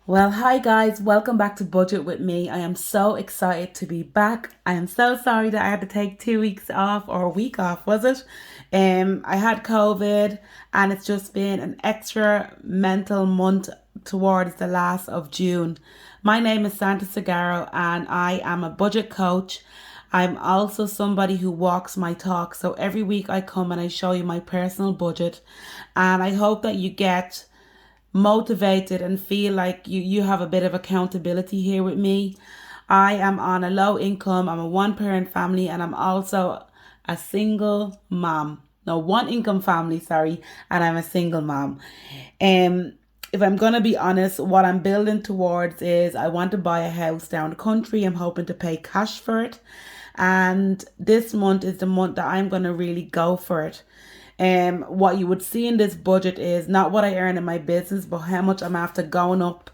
Well, hi guys, welcome back to Budget with me. I am so excited to be back. I am so sorry that I had to take 2 weeks off or a week off, was it? I had COVID and it's just been an extra mental month towards the last of June. My name is Santa Segaro and I am a budget coach. I'm also somebody who walks my talk. So every week I come and I show you my personal budget and I hope that you get motivated and feel like you have a bit of accountability here with me. I am on a low income, I'm a one parent family, and I'm also a single mom. No, one income family, sorry, and I'm a single mom. Um if I'm gonna be honest, what I'm building towards is I want to buy a house down the country. I'm hoping to pay cash for it. And this month is the month that I'm gonna really go for it. What you would see in this budget is not what I earn in my business, but how much I'm after going up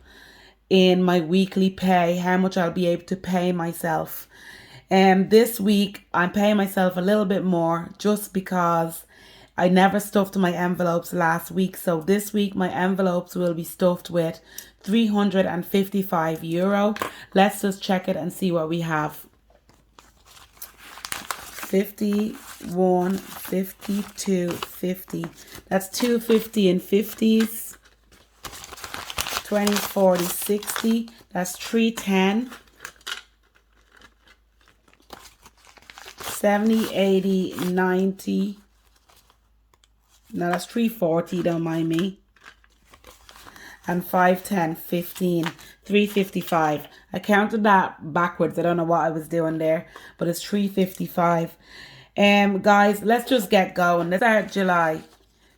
in my weekly pay, how much I'll be able to pay myself. This week I'm paying myself a little bit more just because I never stuffed my envelopes last week. So this week my envelopes will be stuffed with €355. Let's just check it and see what we have. 51, 52, 50. That's 250 in 50s. 20, 40, 60. That's 310. 70, 80, 90. No, that's 340, don't mind me. And 5, 10, 15, 355. I counted that backwards. I don't know what I was doing there, but it's 355. Guys, let's just get going. Let's start July.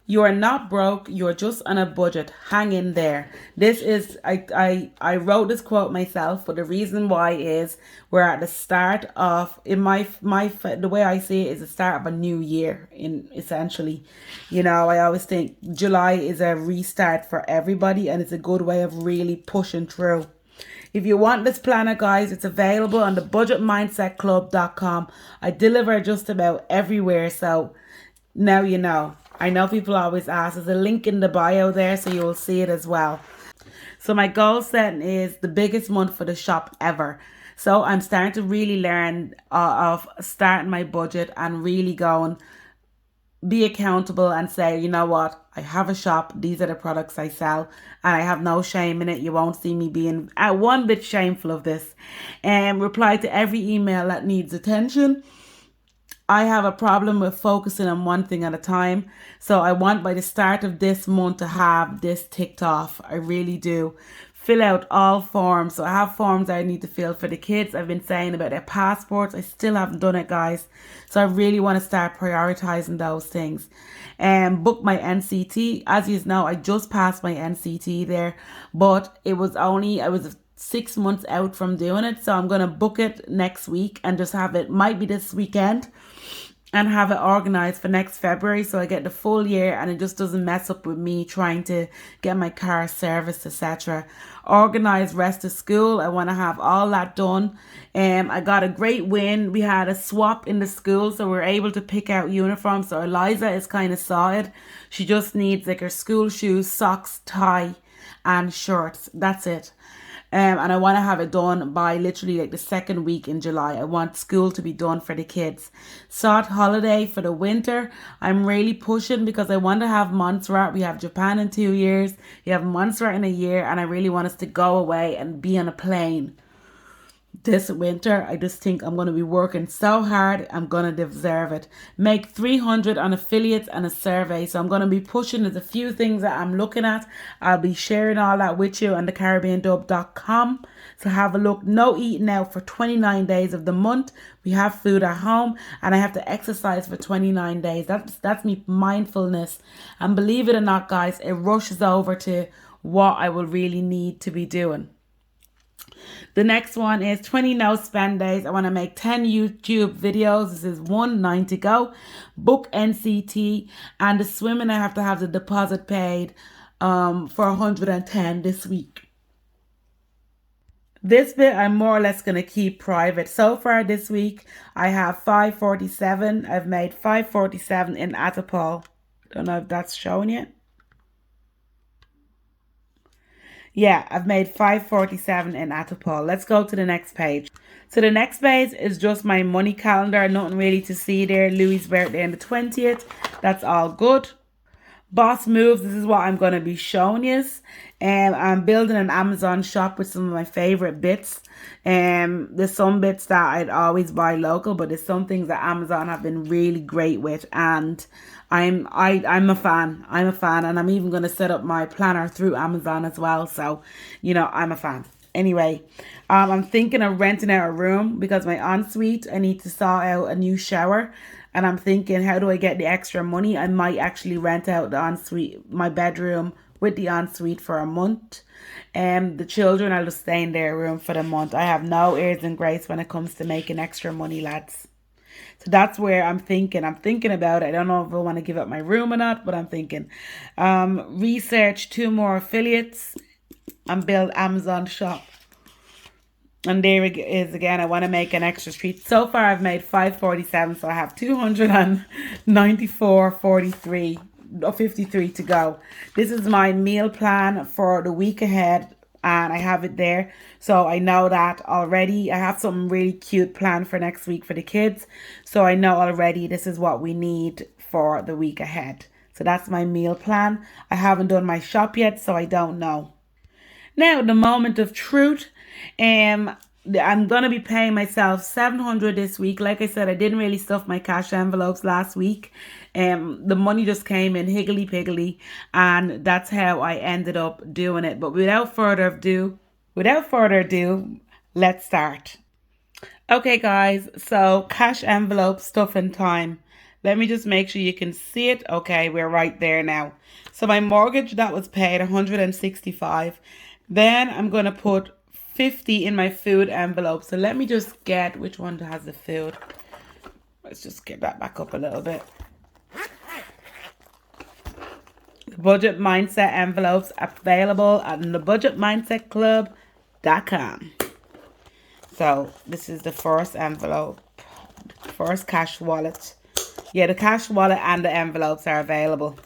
You are not broke, you're just on a budget. Hang in there. This is I wrote this quote myself, but the reason why is we're at the start of in my the way I see it is the start of a new year in essentially. I always think July is a restart for everybody and it's a good way of really pushing through. If you want this planner, guys, it's available on the budgetmindsetclub.com. I deliver just about everywhere, so now you know. I know people always ask. There's a link in the bio there, so you will see it as well. So my goal setting is the biggest month for the shop ever. So I'm starting to really learn of starting my budget and really going be accountable and say, you know what, I have a shop, these are the products I sell, and I have no shame in it. You won't see me being one bit shameful of this. And reply to every email that needs attention. I have a problem with focusing on one thing at a time. So I want by the start of this month to have this ticked off. I really do. Fill out all forms. So I have forms I need to fill for the kids. I've been saying about their passports. I still haven't done it, guys. So I really want to start prioritizing those things. And book my NCT. As you know, I just passed my NCT there, but I was 6 months out from doing it. So I'm going to book it next week and just have it, might be this weekend, and have it organized for next February so I get the full year and it just doesn't mess up with me trying to get my car serviced, etc. Organize rest of school. I want to have all that done. I got a great win. We had a swap in the school, so we are able to pick out uniforms. So Eliza is kind of sorted. She just needs like her school shoes, socks, tie, and shorts. That's it. And I want to have it done by literally like the second week in July. I want school to be done for the kids. Sort holiday for the winter. I'm really pushing because I want to have Montserrat. We have Japan in 2 years. You have Montserrat in a year. And I really want us to go away and be on a plane this winter. I just think I'm going to be working so hard. I'm going to deserve it. Make 300 on affiliates and a survey. So I'm going to be pushing. There's a few things that I'm looking at. I'll be sharing all that with you on thecaribbeandub.com. So have a look. No eating out for 29 days of the month. We have food at home and I have to exercise for 29 days. That's me mindfulness. And believe it or not, guys, it rushes over to what I will really need to be doing. The next one is 20 no spend days. I want to make 10 YouTube videos. This is 9 to go. Book NCT. And the swimming, I have to have the deposit paid for 110 this week. This bit I'm more or less going to keep private. So far this week, I have 547. I've made 547 in Atapal. Don't know if that's showing yet. Yeah, I've made 547 in Atapal. Let's go to the next page. So the next page is just my money calendar. Nothing really to see there. Louis' birthday on the 20th. That's all good. Boss moves. This is what I'm going to be showing you. I'm building an Amazon shop with some of my favorite bits. There's some bits that I'd always buy local, but there's some things that Amazon have been really great with, and I'm a fan. I'm a fan, and I'm even going to set up my planner through Amazon as well. So, I'm a fan. Anyway, I'm thinking of renting out a room because my ensuite, I need to sort out a new shower. And I'm thinking, how do I get the extra money? I might actually rent out the ensuite, my bedroom with the ensuite for a month. The children are just stay in their room for the month. I have no airs and grace when it comes to making extra money, lads. So that's where I'm thinking. I'm thinking about it. I don't know if I want to give up my room or not, but I'm thinking. Research 2 more affiliates and build Amazon shop. And there it is again. I want to make an extra street. So far, I've made 547, so I have 294.43 or 53 to go. This is my meal plan for the week ahead, and I have it there. So I know that already. I have something really cute planned for next week for the kids. So I know already this is what we need for the week ahead. So that's my meal plan. I haven't done my shop yet, so I don't know. Now, the moment of truth. I'm gonna be paying myself 700 this week. Like I said, I didn't really stuff my cash envelopes last week. The money just came in higgly piggly, and that's how I ended up doing it. But without further ado, let's start. Okay, guys. So cash envelope stuffing time. Let me just make sure you can see it. Okay, we're right there now. So my mortgage that was paid 165. Then I'm going to put 50 in my food envelope. So let me just get which one has the food. Let's just get that back up a little bit. The Budget Mindset envelopes available at thebudgetmindsetclub.com. So this is the first envelope, first cash wallet. Yeah, the cash wallet and the envelopes are available.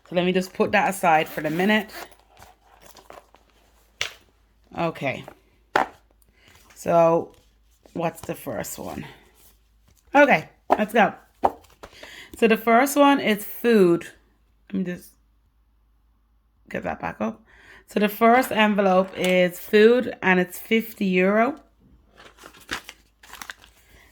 So let me just put that aside for the minute. Okay. So what's the first one? Okay, let's go. So the first one is food. Let me just get that back up. So the first envelope is food and it's €50.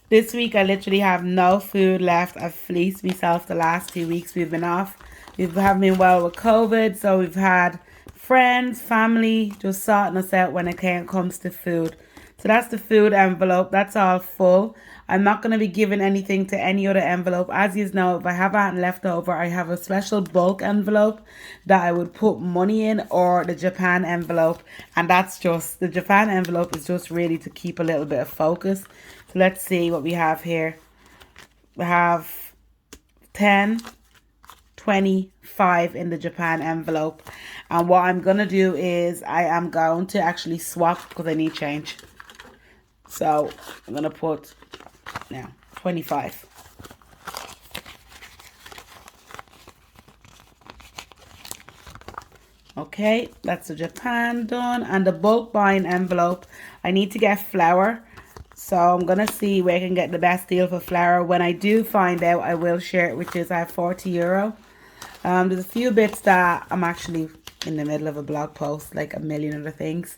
This week I literally have no food left. I've fleeced myself the last 2 weeks we've been off. We haven't been well with COVID, so we've had friends, family just sorting us out when it comes to food. So that's the food envelope. That's all full. I'm not going to be giving anything to any other envelope. As you know, if I have anything left over, I have a special bulk envelope that I would put money in, or the Japan envelope. And that's just, the Japan envelope is just really to keep a little bit of focus. So let's see what we have here. We have 10, 25 in the Japan envelope. And what I'm going to do is I am going to actually swap because I need change. So I'm going to put now 25. Okay, that's the Japan done. And the bulk buying envelope, I need to get flour. So I'm going to see where I can get the best deal for flour. When I do find out, I will share it, which is I have €40. There's a few bits that I'm actually in the middle of a blog post, like a million other things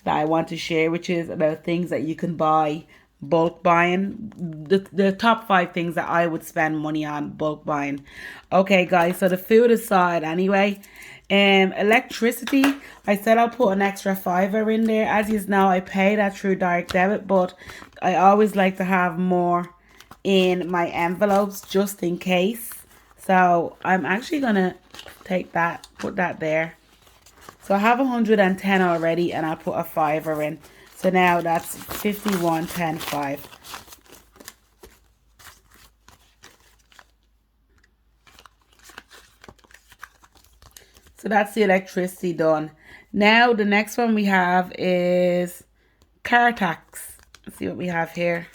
that I want to share, which is about things that you can buy bulk buying. The top 5 things that I would spend money on bulk buying. Okay, guys, so the food is sorted anyway. Electricity, I said I'll put an extra $5 in there. As you know, I pay that through direct debit, but I always like to have more in my envelopes just in case. So I'm actually gonna take that, put that there. So I have 110 already, and I'll put a $5 in. So now that's 51, 10, 5. So that's the electricity done. Now the next one we have is car tax. Let's see what we have here.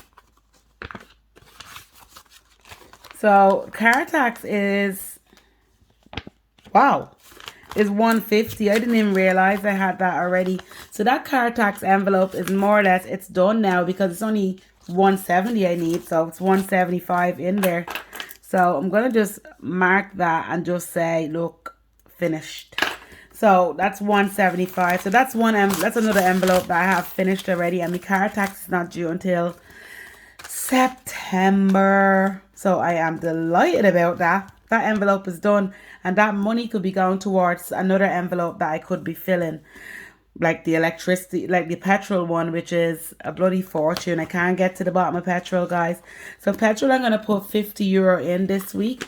So car tax is, wow, is 150. I didn't even realize I had that already. So that car tax envelope is more or less, it's done now because it's only 170 I need. So it's 175 in there. So I'm going to just mark that and just say, look, finished. So that's 175. So that's that's another envelope that I have finished already. And my car tax is not due until September. So I am delighted about that. That envelope is done, and that money could be going towards another envelope that I could be filling, like the electricity, like the petrol one, which is a bloody fortune. I can't get to the bottom of petrol, guys. So petrol, I'm going to put 50 euro in this week.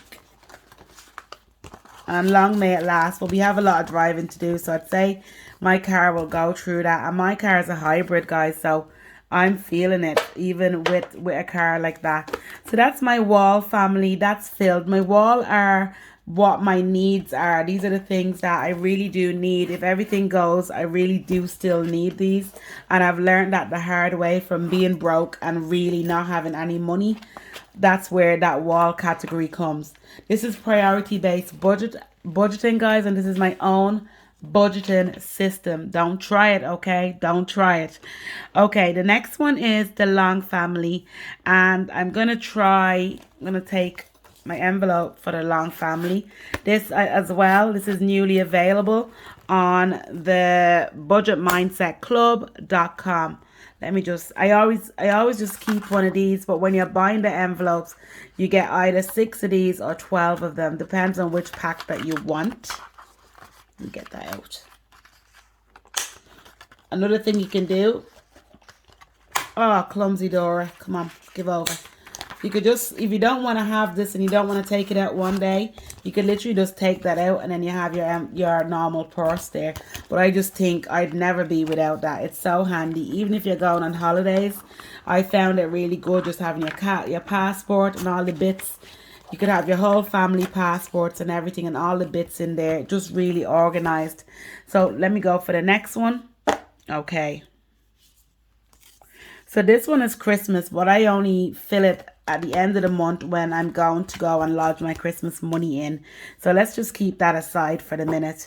And long may it last. But we have a lot of driving to do, so I'd say my car will go through that. And my car is a hybrid, guys, so I'm feeling it, even with a car like that. So that's my wall, family. That's filled. My wall are what my needs are. These are the things that I really do need. If everything goes, I really do still need these. And I've learned that the hard way from being broke and really not having any money. That's where that wall category comes. This is priority-based budgeting, guys, and this is my own budgeting system. Don't try it, okay? Don't try it. Okay, the next one is the Long family, and I'm gonna take my envelope for the Long family. This as well, this is newly available on the budgetmindsetclub.com. Let me just, I always just keep one of these, but when you're buying the envelopes, you get either 6 of these or 12 of them. Depends on which pack that you want. Let me get that out. Another thing you can do. Oh, clumsy Dora. Come on, give over. You could just, if you don't want to have this and you don't want to take it out one day, you could literally just take that out and then you have your normal purse there. But I just think I'd never be without that. It's so handy. Even if you're going on holidays, I found it really good just having your passport and all the bits. You could have your whole family passports and everything and all the bits in there. Just really organized. So let me go for the next one. Okay. So this one is Christmas, but I only fill it at the end of the month when I'm going to go and lodge my Christmas money in. So let's just keep that aside for the minute.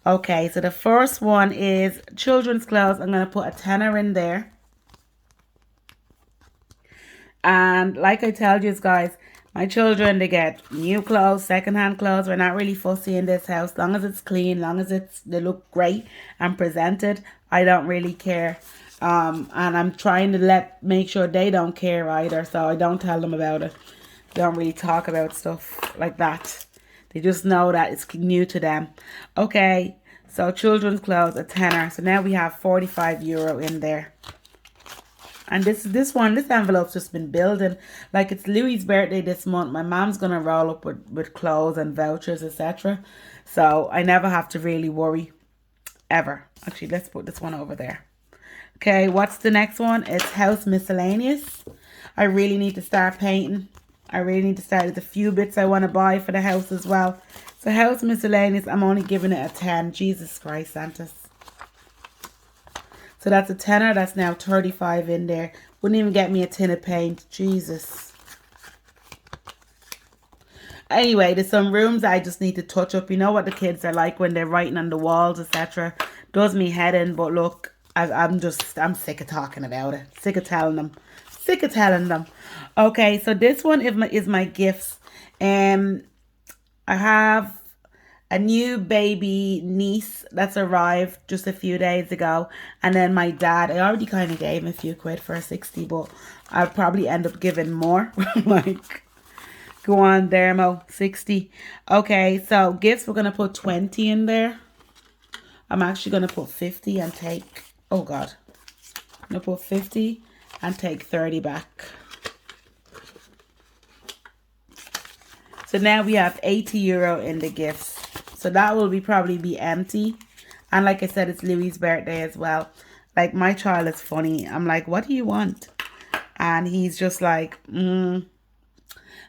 Okay, so the first one is children's clothes. I'm going to put a tenner in there. And like I told you guys, my children, they get new clothes, secondhand clothes. We're not really fussy in this house. As long as it's clean, long as they look great and presented, I don't really care. And I'm trying to make sure they don't care either, so I don't tell them about it. Don't really talk about stuff like that. They just know that it's new to them. Okay, so children's clothes, a tenner. So now we have 45 euro in there. And this envelope's just been building. Like, it's Louis' birthday this month. My mom's gonna roll up with clothes and vouchers, etc. So I never have to really worry, ever. Actually, let's put this one over there. Okay, what's the next one? It's house miscellaneous. I really need to start painting. I really need to start with a few bits I want to buy for the house as well. So house miscellaneous, I'm only giving it a 10. Jesus Christ, Santas. So that's a tenner. That's now 35 in there. Wouldn't even get me a tin of paint. Jesus. Anyway, there's some rooms I just need to touch up. You know what the kids are like when they're writing on the walls, etc. Does me head in, but look, I'm sick of talking about it. Sick of telling them. Sick of telling them. Okay, so this one is my gifts. I have a new baby niece that's arrived just a few days ago. And then my dad, I already kind of gave him a few quid for a 60, but I'll probably end up giving more. Like, go on, Dermo, 60. Okay, so gifts, we're going to put 20 in there. I'm actually going to put 50 and take... Oh, God. I'm going to put 50 and take 30 back. So now we have 80 euro in the gifts. So that will probably be empty. And like I said, it's Louis' birthday as well. Like, my child is funny. I'm like, what do you want? And he's just like, Mom,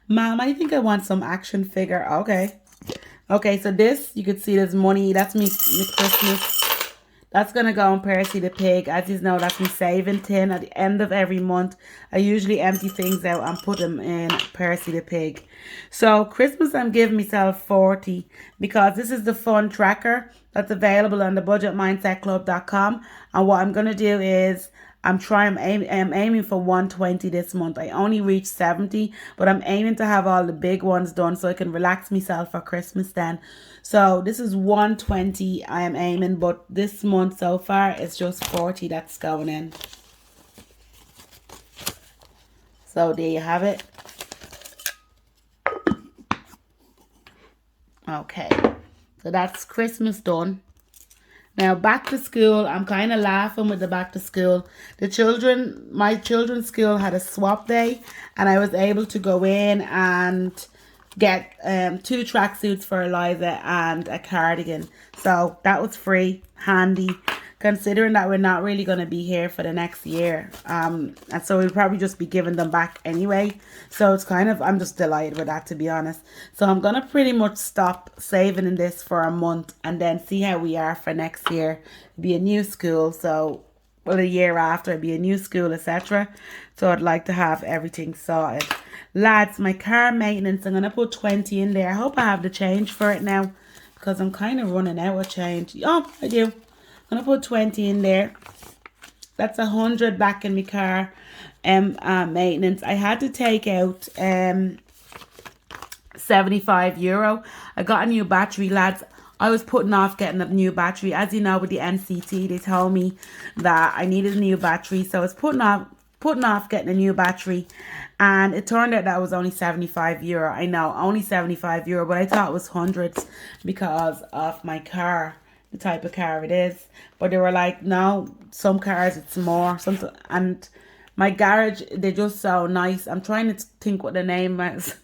I think I want some action figure. Okay. Okay, so this, you could see there's money. That's me Christmas. That's going to go on Percy the Pig. As you know, that's my saving tin. At the end of every month, I usually empty things out and put them in Percy the Pig. So Christmas, I'm giving myself 40 because this is the fun tracker. That's available on the budgetmindsetclub.com. And what I'm going to do is I'm aiming for 120 this month. I only reached 70, but I'm aiming to have all the big ones done so I can relax myself for Christmas then. So this is 120 I am aiming, but this month so far it's just 40 that's going in. So there you have it. Okay, so that's Christmas done. Now back to school. I'm kind of laughing with the back to school. My children's school had a swap day, and I was able to go in and get 2 tracksuits for Eliza and a cardigan. So that was free, handy, considering that we're not really going to be here for the next year. And so we'll probably just be giving them back anyway. So it's kind of, I'm just delighted with that, to be honest. So I'm going to pretty much stop saving in this for a month and then see how we are for next year. It'll be a new school. So, well, a year after, it'll be a new school, etc. So I'd like to have everything sorted. Lads, my car maintenance, I'm going to put 20 in there. I hope I have the change for it now because I'm kind of running out of change. Oh, I do. I'm going to put 20 in there. That's 100 back in my car maintenance. I had to take out €75. I got a new battery, lads. I was putting off getting a new battery. As you know, with the NCT, they told me that I needed a new battery. So I was putting off getting a new battery. And it turned out that was only €75. I know, only €75, but I thought it was hundreds because of my car, the type of car it is. But they were like, no, some cars it's more. Something. And my garage, they're just so nice. I'm trying to think what the name is.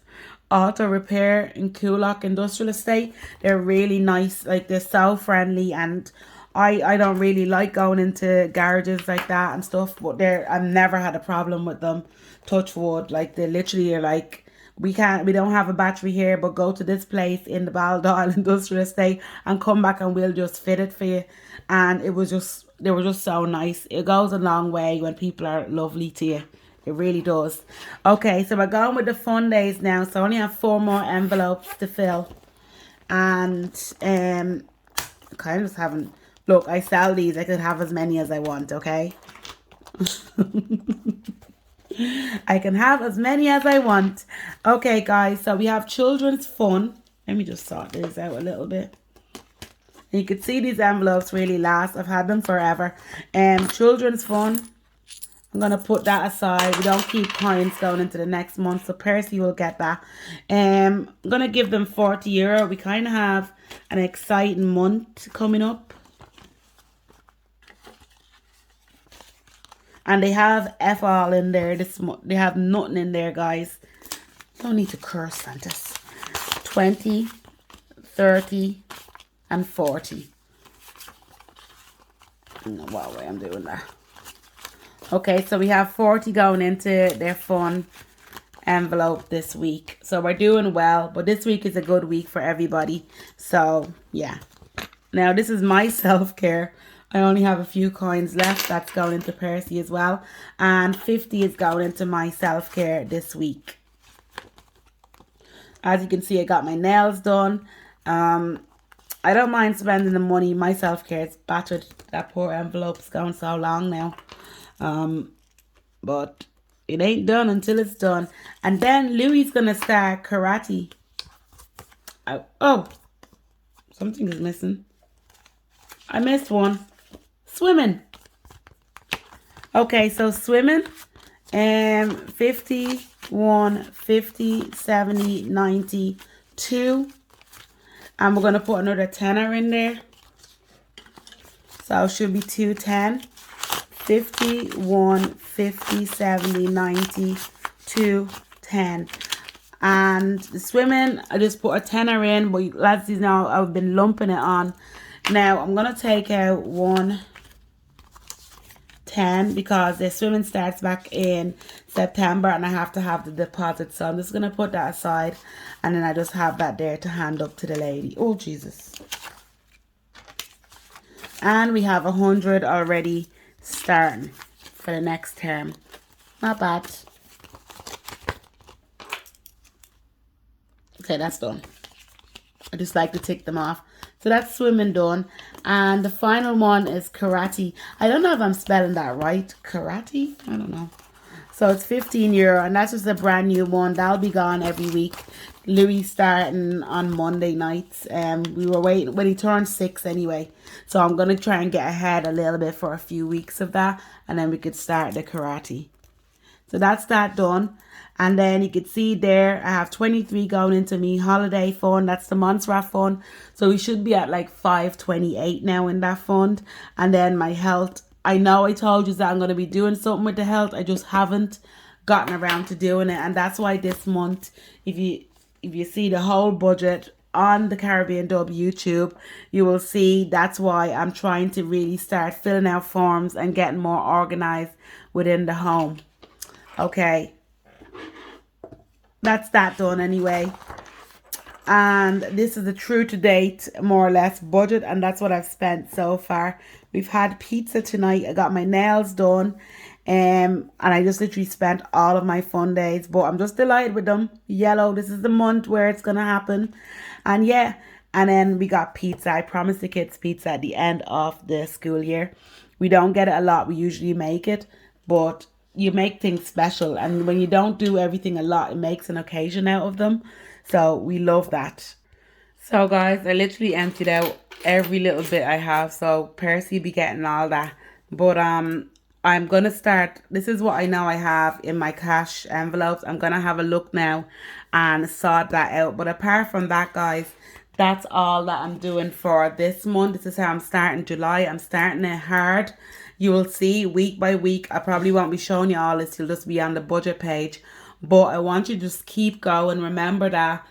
Auto Repair in Coolock Industrial Estate. They're really nice. Like, they're so friendly, and I don't really like going into garages like that and stuff, but I've never had a problem with them. Touch wood. Like, they literally are like, we don't have a battery here, but go to this place in the Baldoyle Industrial Estate and come back and we'll just fit it for you. And they were just so nice. It goes a long way when people are lovely to you. It really does. Okay, so we're going with the fun days now. So I only have 4 more envelopes to fill. And kind of just haven't. Look, I sell these. I could have as many as I want, okay? I can have as many as I want. Okay, guys, so we have children's fun. Let me just sort this out a little bit. You can see these envelopes really last. I've had them forever. Children's fun. I'm going to put that aside. We don't keep coins going into the next month, so Percy will get that. I'm going to give them €40. We kind of have an exciting month coming up. And they have F all in there this month. They have nothing in there, guys. Don't need to curse, Santas. 20, 30, and 40. I don't know what way I'm doing that. Okay, so we have 40 going into their fun envelope this week. So we're doing well, but this week is a good week for everybody. So, yeah. Now, this is my self-care. I only have a few coins left. That's going into Percy as well. And 50 is going into my self-care this week. As you can see, I got my nails done. I don't mind spending the money. My self-care is battered. That poor envelope's going so long now. But it ain't done until it's done. And then Louie's going to start karate. Oh, something is missing. I missed one. Swimming. Okay, so swimming. 51, 50, 70, 90, 2. And we're going to put another tenner in there. So it should be 210. 51, 50, 70, 90, 210. And the swimming, I just put a tenner in. But lads, you know, I've been lumping it on. Now, I'm going to take out 110 because the swimming starts back in September and I have to have the deposit. So I'm just going to put that aside and then I just have that there to hand up to the lady. Oh, Jesus. And we have 100 already starting for the next term. Not bad. Okay, that's done. I just like to tick them off. So that's swimming done. And the final one is karate. I don't know if I'm spelling that right. Karate? I don't know. So it's €15, and that's just a brand new one. That'll be gone every week. Louis starting on Monday nights. We were waiting when he turned 6 anyway. So I'm gonna try and get ahead a little bit for a few weeks of that, and then we could start the karate. So that's that done. And then you can see there, I have 23 going into me holiday fund. That's the Montserrat fund. So we should be at like 528 now in that fund. And then my health. I know I told you that I'm going to be doing something with the health. I just haven't gotten around to doing it. And that's why this month, if you see the whole budget on the Caribbean Dub YouTube, you will see that's why I'm trying to really start filling out forms and getting more organized within the home. Okay, that's that done anyway. And this is the true to date, more or less, budget, and that's what I've spent so far. We've had pizza tonight. I got my nails done, and I just literally spent all of my fun days, but I'm just delighted with them. Yellow, this is the month where it's gonna happen. And yeah, and then we got pizza. I promised the kids pizza at the end of the school year. We don't get it a lot. We usually make it, but you make things special, and when you don't do everything a lot, it makes an occasion out of them. So we love that. So guys, I literally emptied out every little bit I have, so Percy be getting all that. But I'm gonna start. This is what I know I have in my cash envelopes. I'm gonna have a look now and sort that out. But apart from that, guys, that's all that I'm doing for this month. This is how I'm starting July. I'm starting it hard. You will see week by week. I probably won't be showing you all this. You'll just be on the budget page. But I want you to just keep going. Remember that,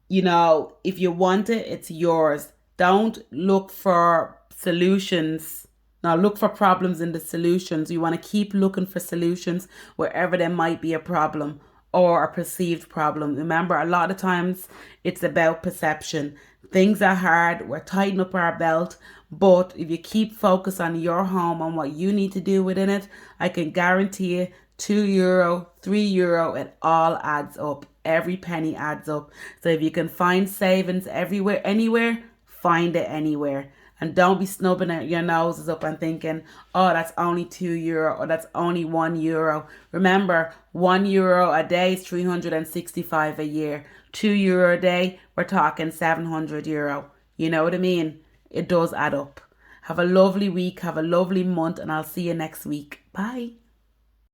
you know, if you want it, it's yours. Don't look for solutions. Now look for problems in the solutions. You want to keep looking for solutions wherever there might be a problem or a perceived problem. Remember, a lot of times it's about perception. Things are hard. We're tightening up our belt. But if you keep focus on your home and what you need to do within it, I can guarantee you €2, €3, it all adds up. Every penny adds up. So if you can find savings everywhere, anywhere, find it anywhere. And don't be snubbing at your noses up and thinking, oh, that's only €2 or that's only €1. Remember, €1 a day is 365 a year. €2 a day, we're talking €700. You know what I mean? It does add up. Have a lovely week. Have a lovely month. And I'll see you next week. Bye.